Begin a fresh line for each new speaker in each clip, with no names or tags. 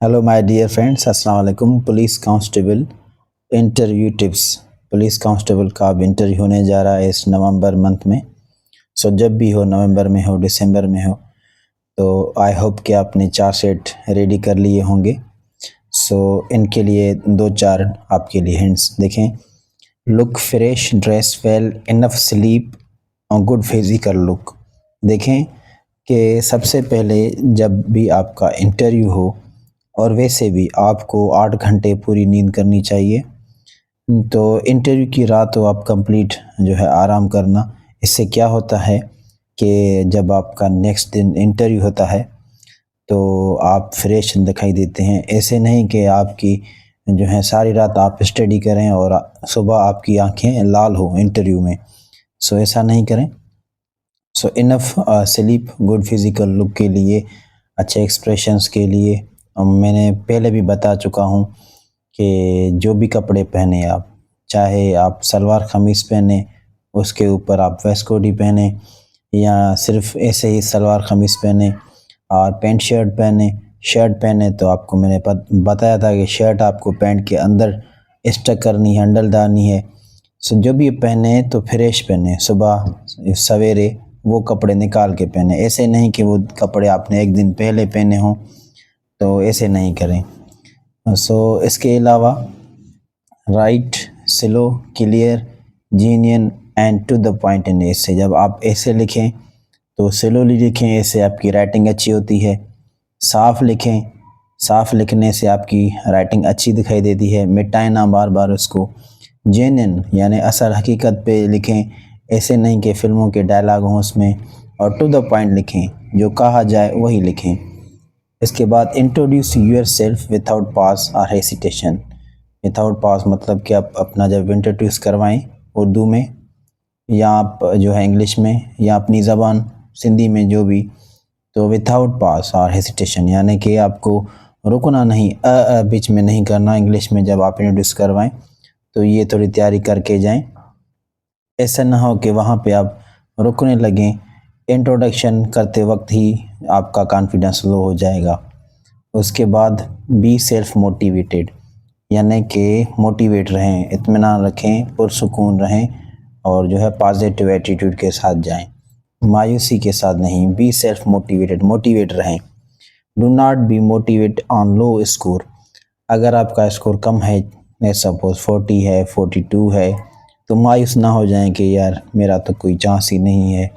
Hello my dear friends, अस्सलाम वालेकुम। Police constable interview tips. Police constable का अब इंटरव्यू होने जा रहा है इस नवंबर मंथ में। सो जब भी हो, नवंबर में हो, दिसंबर में हो, तो आई होप कि आपने 4 सेट रेडी कर लिए होंगे। सो इनके लिए 2-4 आपके लिए हिंट्स देखें। Look fresh, dress well, enough sleep और गुड फिजिकल लुक। देखें कि सबसे पहले जब भी आपका इंटरव्यू हो, और वैसे भी आपको 8 घंटे पूरी नींद करनी चाहिए। तो इंटरव्यू की रात तो आप कंप्लीट जो है आराम करना। इससे क्या होता है कि जब आपका नेक्स्ट दिन इंटरव्यू होता है तो आप फ्रेश दिखाई देते हैं। ऐसे नहीं कि आपकी जो है सारी रात आप स्टडी करें और सुबह आपकी आंखें लाल हो इंटरव्यू में। सो ऐसा नहीं करें। So enough sleep, good physical look के लिए, अच्छे एक्सप्रेशंस के लिए मैंने पहले भी बता चुका हूँ कि जो भी कपड़े पहने आप, चाहे आप सलवार कमीज़ पहने, उसके ऊपर आप वेस्ट कोटी पहने, या सिर्फ ऐसे ही सलवार कमीज़ पहने और पैंट शर्ट पहने तो आपको मैंने बताया था कि शर्ट आपको पैंट के अंदर स्टक करनी है, हैंडल डालनी है। सो जो भी पहने तो फ्रेश पहने, सुबह सवेरे वो कपड़े निकाल के पहने। ऐसे नहीं कि वो कपड़े आपने एक दिन पहले पहने हों, तो ऐसे नहीं करें। सो इसके अलावा right, slow, clear, genuine and to the point in ऐसे। जब आप ऐसे लिखें तो स्लोली लिखें, ऐसे आपकी राइटिंग अच्छी होती है। साफ लिखें, साफ लिखने से आपकी राइटिंग अच्छी दिखाई देती है। मिटाएं ना बार बार उसको। जेन्युइन यानी असल हकीकत पे लिखें, ऐसे नहीं कि फ़िल्मों के डायलॉग हों उसमें। और टू द पॉइंट लिखें, जो कहा जाए वही लिखें। इसके बाद इंट्रोड्यूस यूर सेल्फ विदाउट पास और हेसिटेशन। विदाउट पास मतलब कि आप अपना जब इंट्रोड्यूस करवाएं उर्दू में, या आप जो है इंग्लिश में, या अपनी ज़बान सिंधी में, जो भी, तो विदाउट पास और हेसिटेशन यानी कि आपको रुकना नहीं, बीच में नहीं करना। इंग्लिश में जब आप इंट्रोड्यूस करवाएं तो ये थोड़ी तैयारी करके जाएं। ऐसा ना हो कि वहाँ पे आप रुकने लगें, इंट्रोडक्शन करते वक्त ही आपका कॉन्फिडेंस लो हो जाएगा। उसके बाद बी सेल्फ मोटिवेटेड, यानी कि मोटिवेट रहें, इत्मीनान रखें, पुरसुकून रहें और जो है पॉजिटिव एटीट्यूड के साथ जाएं, मायूसी के साथ नहीं। बी सेल्फ मोटिवेटेड, मोटिवेट रहें। Do not be motivate on low score. अगर आपका स्कोर कम है, सपोज 40 है, 42 है, तो मायूस ना हो जाएं कि यार मेरा तो कोई चांस ही नहीं है।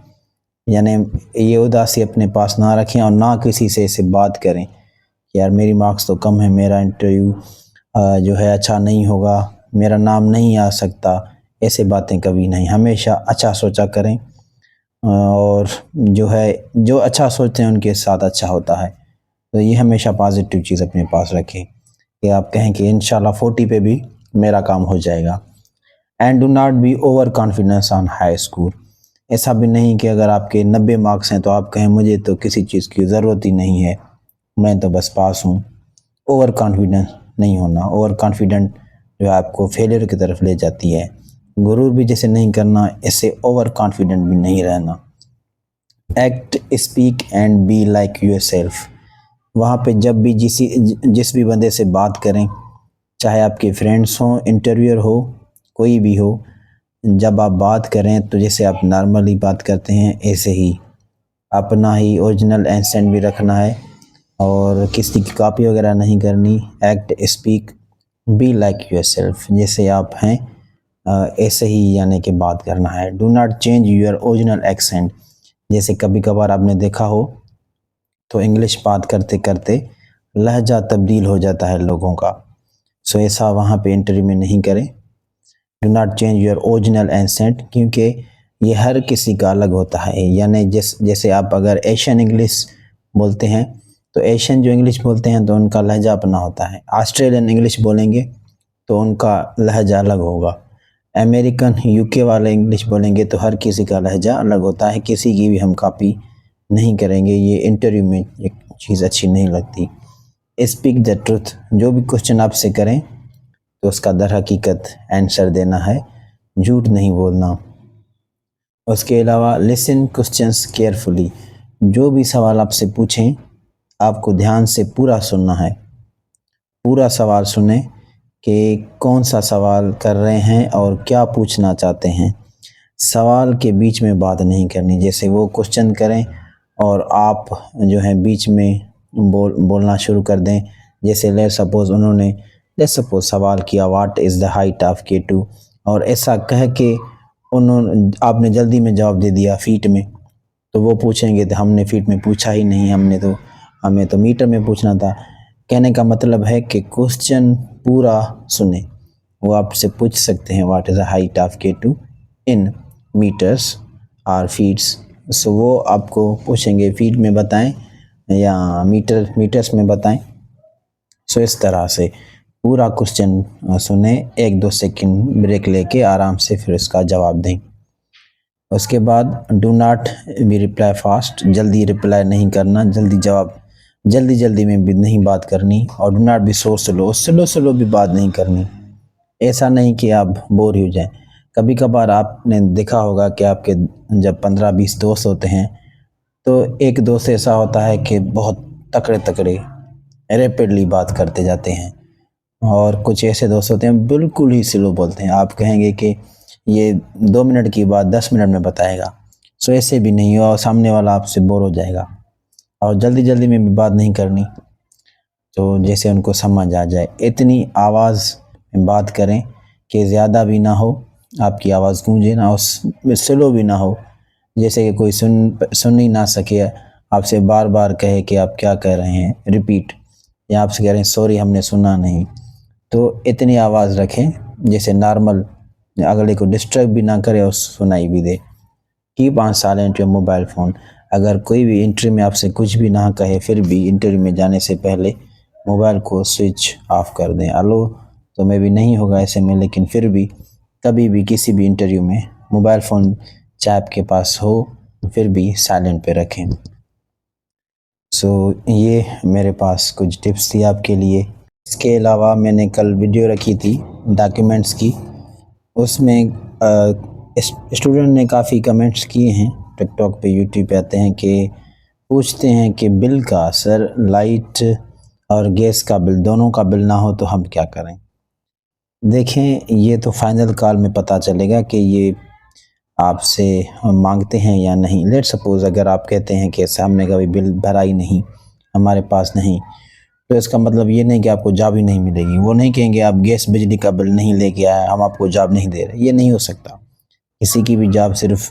यानी ये उदासी अपने पास ना रखें और ना किसी से ऐसे बात करें कि यार मेरी मार्क्स तो कम है, मेरा इंटरव्यू जो है अच्छा नहीं होगा, मेरा नाम नहीं आ सकता। ऐसे बातें कभी नहीं, हमेशा अच्छा सोचा करें। और जो है जो अच्छा सोचते हैं उनके साथ अच्छा होता है। तो ये हमेशा पॉजिटिव चीज़ अपने पास रखें कि आप कहें कि इंशाल्लाह 40 पे भी मेरा काम हो जाएगा। And do not be over confidence on high score. ऐसा भी नहीं कि अगर आपके 90 मार्क्स हैं तो आप कहें मुझे तो किसी चीज़ की ज़रूरत ही नहीं है, मैं तो बस पास हूँ। ओवर कॉन्फिडेंस नहीं होना। ओवर कॉन्फिडेंट जो आपको फेलियर की तरफ ले जाती है। गुरूर भी जैसे नहीं करना, ऐसे ओवर कॉन्फिडेंट भी नहीं रहना। Act, speak and be like yourself. वहाँ पे जब भी जिस भी बंदे से बात करें, चाहे आपके फ्रेंड्स हों, इंटरव्यूअर हो, कोई भी हो, जब आप बात करें तो जैसे आप नॉर्मली बात करते हैं ऐसे ही अपना ही ओरिजिनल एसेंट भी रखना है और किसी की कॉपी वगैरह नहीं करनी। Act, speak, be like yourself, जैसे आप हैं ऐसे ही यानी कि बात करना है। Do not change your original accent. जैसे कभी कभार आपने देखा हो तो इंग्लिश बात करते करते लहजा तब्दील हो जाता है लोगों का। सो ऐसा वहाँ पे इंटरव्यू में नहीं करें। Do not change your original accent, क्योंकि ये हर किसी का अलग होता है। यानी जैसे आप अगर एशियन इंग्लिश बोलते हैं तो एशियन जो इंग्लिश बोलते हैं तो उनका लहजा अपना होता है। ऑस्ट्रेलियन इंग्लिश बोलेंगे तो उनका लहजा अलग होगा। अमेरिकन यूके वाले इंग्लिश बोलेंगे तो हर किसी का लहजा अलग होता है। किसी की भी हम कॉपी नहीं करेंगे, ये इंटरव्यू में एक चीज़ अच्छी नहीं लगती। स्पीक द ट्रुथ, जो भी क्वेश्चन आपसे करें तो उसका दर हकीकत आंसर देना है, झूठ नहीं बोलना। उसके अलावा लिसन क्वेश्चंस केयरफुली, जो भी सवाल आपसे पूछें आपको ध्यान से पूरा सुनना है। पूरा सवाल सुने कि कौन सा सवाल कर रहे हैं और क्या पूछना चाहते हैं। सवाल के बीच में बात नहीं करनी, जैसे वो क्वेश्चन करें और आप जो है बीच में बोलना शुरू कर दें। जैसे लेट सपोज सवाल किया what is the height of K2, और ऐसा कह के आपने जल्दी में जवाब दे दिया फीट में, तो वो पूछेंगे तो हमने फीट में पूछा ही नहीं, हमें तो मीटर में पूछना था। कहने का मतलब है कि क्वेश्चन पूरा सुने। वो आपसे पूछ सकते हैं what is the height of K2 in metres और फीट्स। सो वो आपको पूछेंगे फीट में बताएं या मीटर्स में बताएं। सो इस तरह से पूरा क्वेश्चन सुने, 1-2 सेकंड ब्रेक लेके आराम से फिर उसका जवाब दें। उसके बाद do not be reply fast, जल्दी रिप्लाई नहीं करना, जल्दी में भी नहीं बात करनी। और डू नॉट बी स्लो भी बात नहीं करनी। ऐसा नहीं कि आप बोर हो जाएं। कभी कभार आपने देखा होगा कि आपके जब 15-20 दोस्त होते हैं तो एक दोस्त ऐसा होता है कि बहुत तकड़े रैपिडली बात करते जाते हैं, और कुछ ऐसे दोस्त होते हैं बिल्कुल ही स्लो बोलते हैं। आप कहेंगे कि ये 2 मिनट की बात 10 मिनट में बताएगा। सो ऐसे भी नहीं हो, और सामने वाला आपसे बोर हो जाएगा। और जल्दी में भी बात नहीं करनी, तो जैसे उनको समझ आ जाए। इतनी आवाज़ में बात करें कि ज़्यादा भी ना हो, आपकी आवाज़ गूंजे ना, और स्लो भी ना हो, जैसे कि कोई सुन ही ना सके, आपसे बार बार कहे कि आप क्या कह रहे हैं, रिपीट, या आपसे कह रहे हैं सॉरी हमने सुना नहीं। तो इतनी आवाज़ रखें जैसे नॉर्मल, अगले को डिस्टर्ब भी ना करे और सुनाई भी दे। Keep on silent your mobile phone. अगर कोई भी इंटरव्यू में आपसे कुछ भी ना कहे, फिर भी इंटरव्यू में जाने से पहले मोबाइल को स्विच ऑफ कर दें। अलो तो मे भी नहीं होगा ऐसे में, लेकिन फिर भी कभी भी किसी भी इंटरव्यू में मोबाइल फ़ोन चाहे आपके पास हो फिर भी साइलेंट पे रखें। सो ये मेरे पास कुछ टिप्स थी आपके लिए। इसके अलावा मैंने कल वीडियो रखी थी डॉक्यूमेंट्स की, उसमें स्टूडेंट ने काफ़ी कमेंट्स किए हैं, टिकटॉक पे यूट्यूब पे आते हैं कि पूछते हैं कि बिल का, सर लाइट और गैस का बिल दोनों का बिल ना हो तो हम क्या करें। देखें, ये तो फाइनल कॉल में पता चलेगा कि ये आपसे मांगते हैं या नहीं। लेट सपोज़ अगर आप कहते हैं कि हमने कभी बिल भरा ही नहीं, हमारे पास नहीं, तो इसका मतलब ये नहीं कि आपको जॉब ही नहीं मिलेगी। वो नहीं कहेंगे आप गैस बिजली का बिल नहीं लेके आए, हम आपको जॉब नहीं दे रहे। ये नहीं हो सकता। किसी की भी जॉब सिर्फ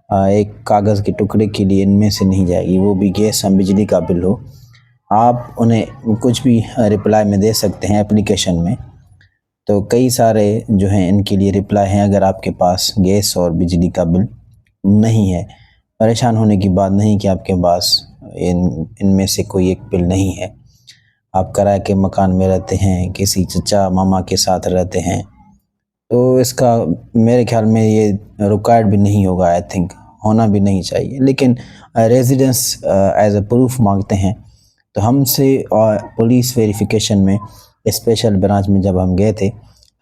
एक कागज़ के टुकड़े के लिए इनमें से नहीं जाएगी, वो भी गैस और बिजली का बिल हो। आप उन्हें कुछ भी रिप्लाई में दे सकते हैं एप्लीकेशन में। तो कई सारे जो हैं इनके लिए रिप्लाई हैं। अगर आपके पास गैस और बिजली का बिल नहीं है, परेशान होने की बात नहीं कि आपके पास इनमें से कोई एक बिल नहीं है। आप किराए के मकान में रहते हैं, किसी चचा मामा के साथ रहते हैं, तो इसका मेरे ख्याल में ये रिक्वायर्ड भी नहीं होगा, आई थिंक होना भी नहीं चाहिए। लेकिन रेजिडेंस एज अ प्रूफ मांगते हैं। तो हमसे पुलिस वेरिफिकेशन में स्पेशल ब्रांच में जब हम गए थे,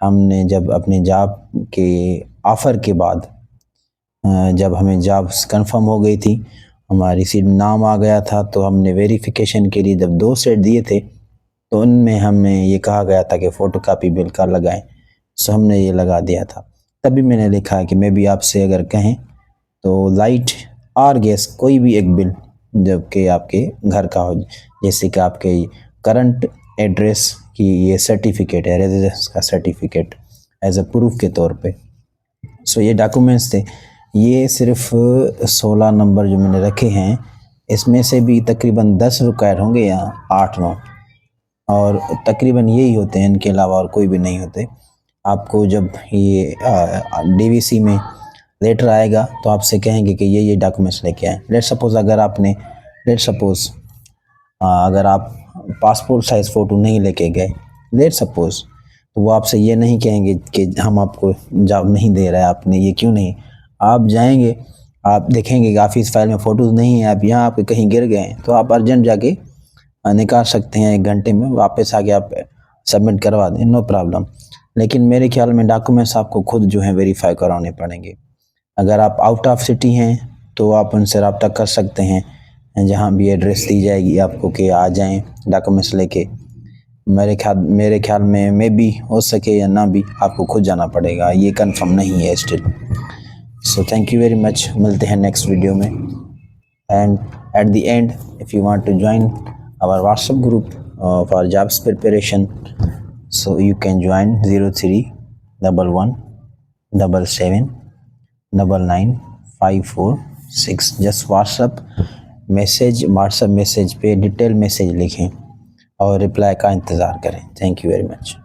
हमने जब अपने जॉब के ऑफ़र के बाद जब हमें जॉब कंफर्म हो गई थी, हमारी सीट नाम आ गया था, तो हमने वेरिफिकेशन के लिए जब 2 सेट दिए थे, तो उनमें हमें ये कहा गया था कि फ़ोटोकॉपी बिल का लगाएं। सो हमने ये लगा दिया था। तभी मैंने लिखा है कि मैं भी आपसे अगर कहें तो लाइट और गैस कोई भी एक बिल जबकि आपके घर का हो, जैसे कि आपके करंट एड्रेस की ये सर्टिफिकेट है, रेजिडेंस का सर्टिफिकेट एज अ प्रूफ के तौर पे। सो ये डॉक्यूमेंट्स थे। ये सिर्फ 16 नंबर जो मैंने रखे हैं, इसमें से भी तकरीबन 10 रिक्वायर होंगे या 8-9, और तकरीबन यही होते हैं, इनके अलावा और कोई भी नहीं होते। आपको जब ये डीवीसी में लेटर आएगा तो आपसे कहेंगे कि ये डॉक्यूमेंट्स लेके आएँ। लेट सपोज़ अगर आप पासपोर्ट साइज़ फ़ोटो नहीं लेके गए, लेट सपोज़, तो वो आपसे ये नहीं कहेंगे कि हम आपको जॉब नहीं दे रहे हैं, आपने ये क्यों नहीं। आप जाएंगे, आप देखेंगे कि ऑफिस फाइल में फ़ोटोज़ नहीं है, आप यहाँ आपके कहीं गिर गए, तो आप अर्जेंट जाके निकाल सकते हैं, 1 घंटे में वापस आके आप सबमिट करवा दें, नो प्रॉब्लम। लेकिन मेरे ख्याल में डॉक्यूमेंट्स आपको खुद जो है वेरीफाई कराने पड़ेंगे। अगर आप आउट ऑफ सिटी हैं तो आप उनसे रब्ता कर सकते हैं, जहाँ भी एड्रेस दी जाएगी आपको कि आ जाएं डॉक्यूमेंट्स लेके। मेरे ख्याल में मे बी हो सके या ना भी, आपको खुद जाना पड़ेगा, ये कंफर्म नहीं है still. So thank you very much, मिलते हैं नेक्स्ट वीडियो में। And at the end if you want to join our WhatsApp group for jobs preparation, so you can join 031177999546। Just WhatsApp message पे detail message लिखें और reply का इंतज़ार करें। Thank you very much.